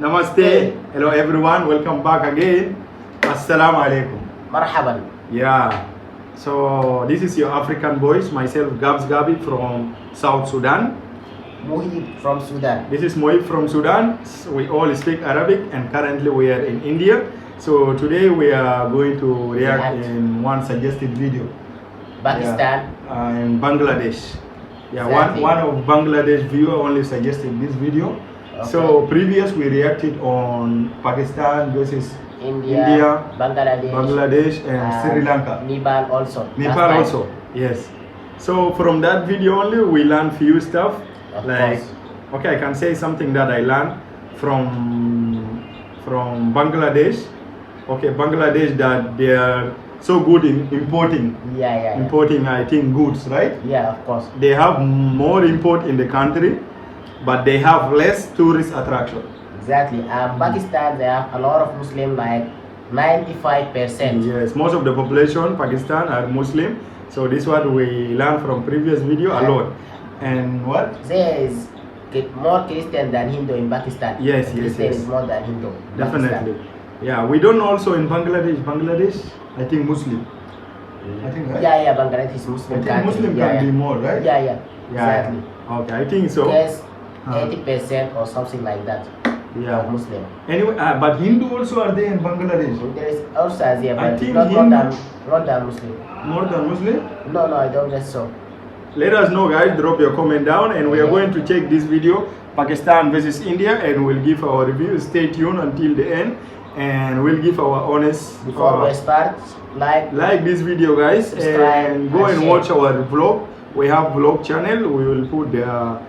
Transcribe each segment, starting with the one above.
Namaste. Hello everyone. Welcome back again. Assalamu alaikum. Marhaban. Yeah. So this is your African voice. Myself Gabs Gabi from South Sudan. Muhib from Sudan. This is Moib from Sudan. We all speak Arabic and currently we are in India. So today we are going to react in one suggested video. Pakistan. In Bangladesh. Yeah, Exactly. one of Bangladesh viewer only suggested this video. Okay. So previous we reacted on Pakistan versus India, Bangladesh, and Sri Lanka. Nepal also. Nepal also, yes. So from that video only we learned few stuff. Of Like, course. okay, I can say something that I learned from Bangladesh. Okay, Bangladesh, that they are so good in importing, importing I think goods, right? Yeah, of course. They have more import in the country, but they have less tourist attraction. Exactly. Pakistan, they have a lot of Muslim, like 95%. Yes, most of the population Pakistan are Muslim. So this is what we learned from previous video a lot. And what? There is more Christian than Hindu in Pakistan. Yes, Christian is more than Hindu. in Definitely. Pakistan. Yeah, we don't also in Bangladesh. Bangladesh, I think Muslim. I think, right? Yeah, Bangladesh is Muslim I think country. Muslim can be more, right? Yeah, exactly. Okay, I think so. Yes, Uh, 80% or something like that. Yeah. Muslim. Anyway, but Hindu also are there in Bangladesh. There is also Asia, I but think not Hindu- than Muslim. More than Muslim? No, I don't guess so. Let us know, guys. Drop your comment down, and we are going to check this video, Pakistan versus India, and we'll give our review. Stay tuned until the end, and we'll give our honest. Before we start, like this video, guys, subscribe, and go and share. watch our vlog. We have vlog channel. We will put the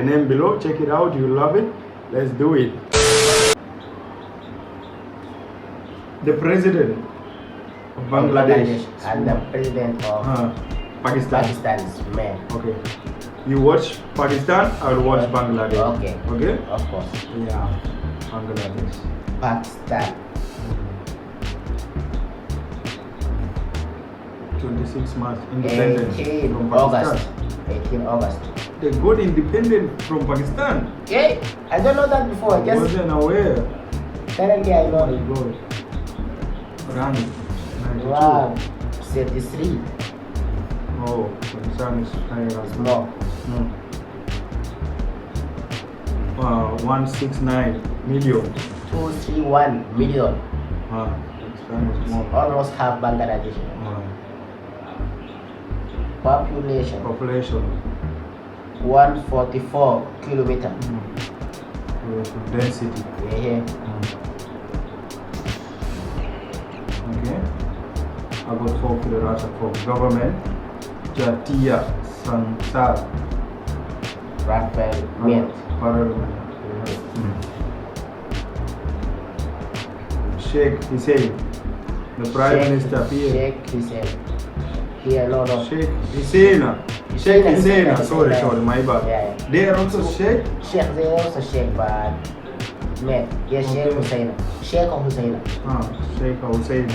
name below. Check it out. You'll love it. Let's do it. The president of Bangladesh and the president of Pakistan. Pakistan's man. Okay. You watch Pakistan, I will watch Bangladesh. Okay. Okay? Of course. Yeah. Bangladesh. Pakistan. 26 March independence 18 from August. Pakistan. 18 August. They got independent from Pakistan. Okay. I don't know that before. I wasn't aware. Currently I Oh my know. God. Rani. 92. Wow. 33. Oh, Pakistan is higher as More. Hmm. 169 million. 231 million. Pakistan is more. Almost half Bangladesh. Population Population. 144 kilometer. Density. Yeah. Okay. I got 4 kilometers for government. Jatiya Sansar Parliament. Parliament. Sheikh Hussein, the Prime Minister here. Sheikh Hussein. Here, no. Sheikh Hussein. Sheikh Hussein. Sorry, my bad. Yeah. They are also Sheikh. Sheikh, they also Sheikh, but man, yes, Sheikh Okay. Hussein. Sheikh Hussein. Sheikh Hussein.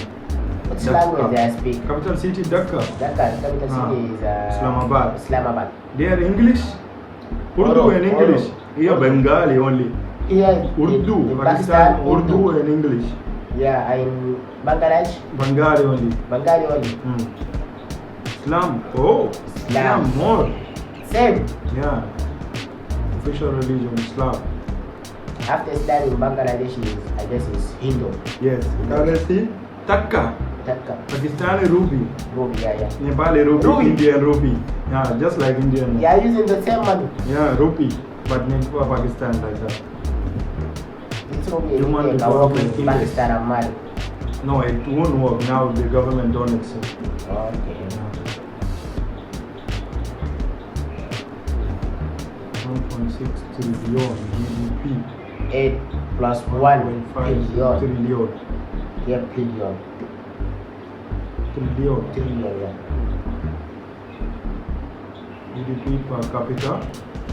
Which Dhaka. language they speak? Capital city Dhaka. Dhaka, capital city is Islamabad. Islamabad. They are English. Urdu and English. Here Bengali only. Here Urdu. in Pakistan Urdu and English. Yeah, in Bangladesh, Bengali only. Bengali only. Islam. Oh, Islam more. Same. Yeah. Official religion Islam. After Islam in Bangladesh is, I guess, is Hindu. Yes. Currency Taka. Dhaka. Pakistani rupee. Ruby, yeah. Nepali rupee. Rupee. Indian rupee. Yeah, just like Indian. They are using the same money. Yeah, rupee. But not for Pakistan like that. This Ruby You want in to work in in Pakistan and Mali. No, it won't work. Now the government don't accept. Okay. 1.6 trillion GDP. 8 plus 1 1.5 billion. trillion. Yeah, billion. Trillion. Trillion, yeah. GDP per capita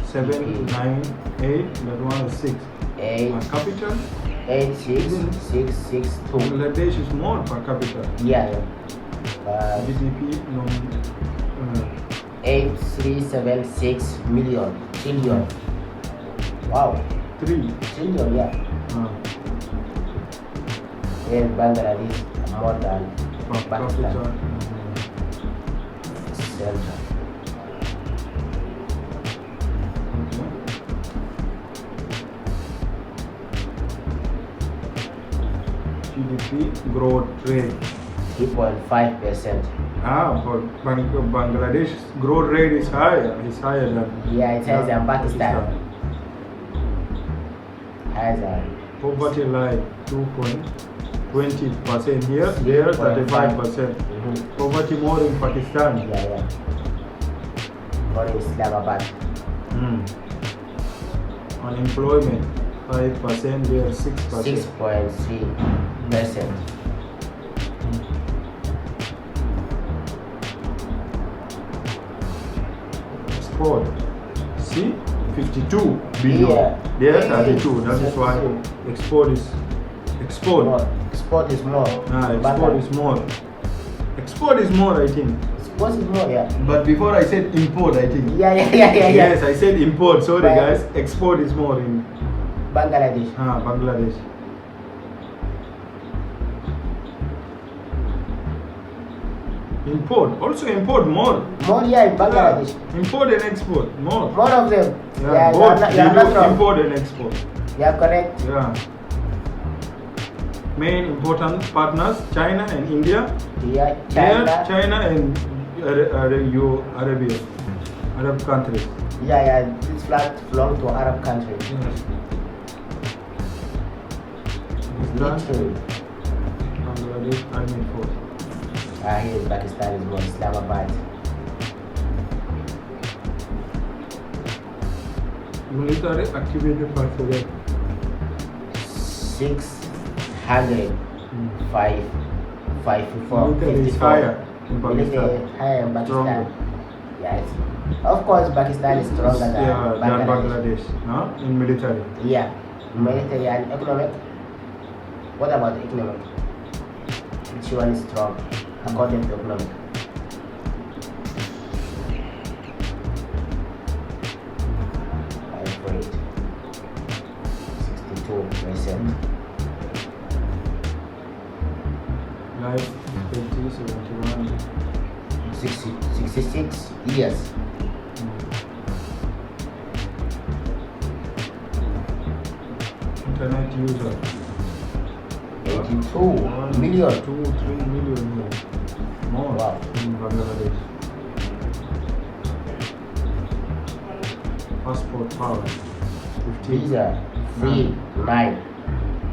798. That one is 6. 8, Per capita 8, 6, 6, 6, 2. Bangladesh is more per capita. Yeah. GDP no. 8376 million. Trillion. Wow. 3. Trillion, yeah. Here Bangladesh more than Pakistan. Center. GDP growth rate. 3.5%. But Bangladesh growth rate is higher. It's higher than. Yeah, it has than Pakistan. Higher than. Poverty line 2.20% here. There 35%. Poverty more in Pakistan. Yeah. More in Islamabad. Unemployment 5%. There 6%. 6.3%. Export. See, 52 billion. Yeah. There 32. That is why export is export. More. Export is more. Export is more. Export is more, I think. Export is more, yeah. But before I said import, I think. Yeah. Yes, I said import. Sorry, But guys. Export is more in Bangladesh. Bangladesh. Import. Also import more. More, yeah, in Bangladesh. Import and export. More. More of them. Yeah, both. They You're not do wrong. import and export. Yeah, correct. Yeah. Main important partners, China and India. Yeah, There, China. China and Arabia. Arab countries. Yeah. This flag belongs to Arab country. Yes. Literally. Bangladesh Army Force. Here in Pakistan is more Islamabad. Military activated personnel. 654. Military is higher in Military Pakistan. higher in Pakistan. Stronger. Yes. Of course, Pakistan is stronger than than Bangladesh. Bangladesh. No? In military. Yeah. Military and economic. What about economic? Which one is strong according to economic? Rate 62%. Life 2071. 66 years. Internet user. 82 million. 2-3 million more Wow. in Bangladesh. Passport power 15. Visa free 9.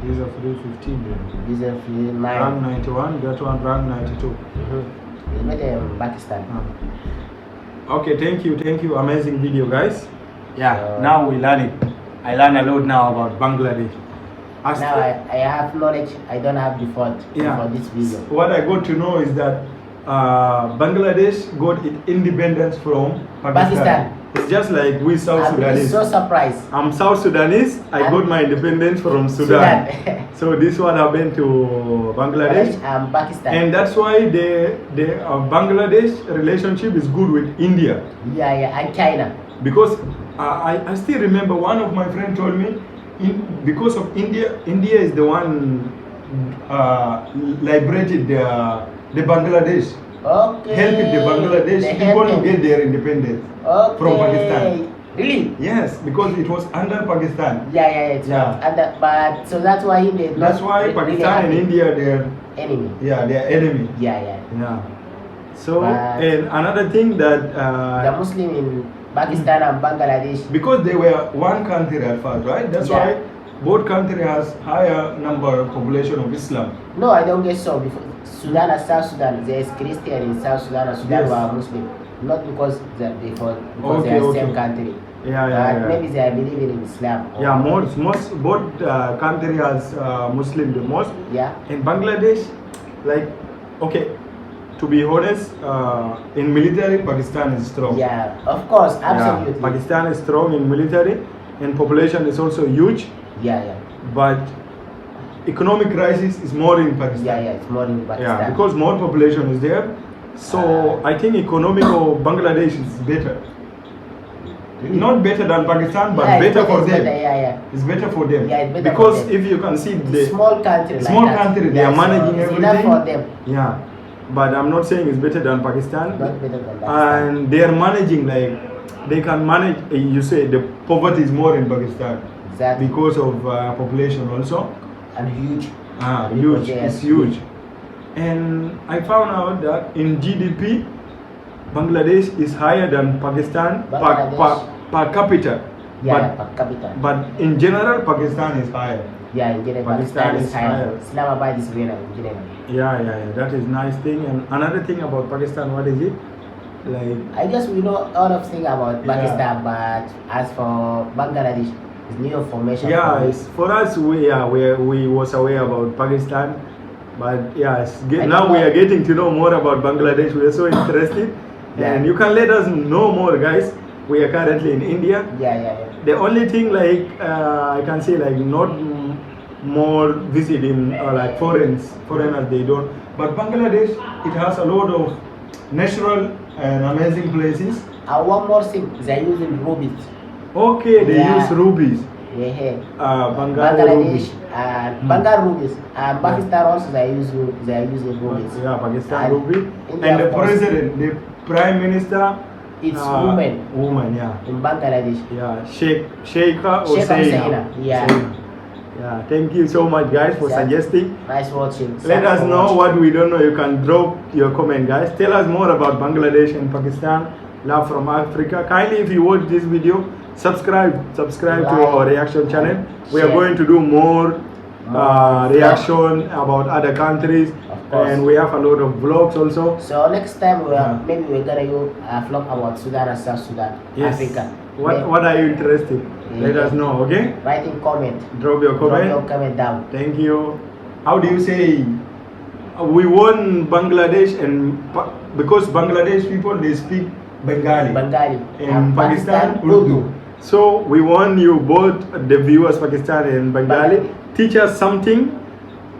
Visa free 15 then. Visa free 9. Rank 91, that one rank 92. It's made in Pakistan. Okay, thank you. Amazing video, guys. Yeah, So- now we learn it. I learn a lot now about Bangladesh. Now I have knowledge I don't have before this video. What I got to know is that Bangladesh got its independence from Pakistan. It's just like we South I'm Sudanese. so surprised. I'm South Sudanese. I got my independence from Sudan. So this one happened to Bangladesh. Pakistan. And that's why the Bangladesh relationship is good with India. Yeah, and China. Because I still remember one of my friends told me, because of India is the one liberated the Bangladesh. Okay. Helping the Bangladesh They people to helped get their independence Okay. from Pakistan. Really? Yes, because it was under Pakistan. Yeah. But so that's why they. That's why Pakistan and India they're enemy. Yeah, they're enemy. Yeah. Yeah. So But- and another thing that The Muslim in Pakistan and Bangladesh. because they were one country at first, right? That's Yeah. why both country has higher number population of Islam. No, I don't guess so. Before Sudan and South Sudan, there is Christian in South Sudan and Sudan Yes. were Muslim. Not because they are Okay, same country. Yeah. Maybe they are believing in Islam. Yeah, most both country has Muslim the most. Yeah. In Bangladesh, like, okay, to be honest, in military, Pakistan is strong. Yeah, of course, absolutely. Yeah, Pakistan is strong in military, and population is also huge. Yeah. But economic crisis is more in Pakistan. Yeah, it's more in Pakistan. Yeah, because more population is there. So I think economic of Bangladesh is better. not better than Pakistan, but Yeah, it's better for it's them. better, yeah. It's better for them. Yeah, it's better because for them. if you can see It's the a small country like small that. country, they are Yeah, so managing it's everything. enough for them. Yeah, but I'm not saying it's better than Pakistan. Not better than Pakistan. And they are managing like they can manage. You say the poverty is more in Pakistan Exactly. because of population also. And huge. Huge. Yes. It's huge. And I found out that in GDP, Bangladesh is higher than Pakistan per capita. Yeah, per capita. But in general, Pakistan is higher. Yeah, in general, Pakistan is higher. Islamabad is winner in general. Yeah. That is nice thing. And another thing about Pakistan, what is it? Like I guess we know a lot of things about Yeah. Pakistan, but as for Bangladesh, it's new information. yeah, for me. it's, for us we was aware about Pakistan, but yeah, I now know we are that- getting to know more about Bangladesh. We are so interested, Yeah. and you can let us know more, guys. We are currently in India. Yeah. The only thing like I can say like not more visiting like foreigners they don't, but Bangladesh it has a lot of natural and amazing places. One more thing, they're using rubies. Okay, they Yeah. use rubies. Yeah. Bengali rubies. Bangladesh and Bengal rubies. And Pakistan also they are using rubies. Yeah, Pakistan And rupee. India And the Airforce. president, the prime minister. It's women Woman, yeah. in Bangladesh. Yeah, Sheikha or Sheikh Saina. Hussaina, yeah. Saina. Yeah, thank you so much, guys, for Yeah. suggesting. Nice watching. Let us know what we don't know. You can drop your comment, guys. Tell us more about Bangladesh and Pakistan. Love from Africa. Kindly, if you watch this video, subscribe to Like, our reaction channel. We are share. going to do more More reaction about other countries, Of course. and we have a lot of vlogs also. So next time Yeah. maybe we're gonna do a vlog about Sudan and South Sudan, Yes. Africa. What are you interested? Let Yeah. us know. Okay. Write in comment. Drop your Drop comment. your comment down. Thank you. How do you say? We won Bangladesh because Bangladesh people they speak Bengali. Bengali. In Pakistan, Urdu. So we want you both, the viewers, Pakistan and Bengali, teach us something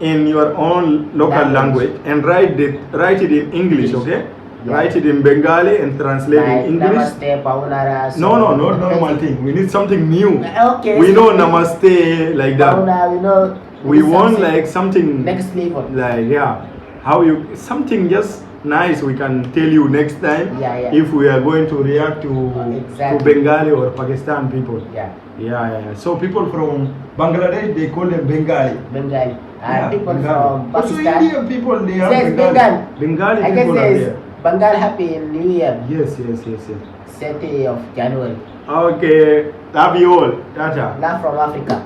in your own local language and write it in English, okay? Yeah. Write it in Bengali and translate Like in English. Namaste, Paunara. No, not normal thing. We need something new. Okay. We know Namaste like that. Pauna, we know. We need want something like something next level. like how you something just nice we can tell you next time Yeah. if we are going to react to Exactly. Bengali or Pakistan people. Yeah. So people from Bangladesh they call them Bengali. Bengali. And Yeah, people Bengali. from Also Pakistan. Indian people they are Says Bengali. Bengali I guess people are says there. Bengal Happy New Year. Yes. 30th of January. Okay, love you all. Tata. Not from Africa.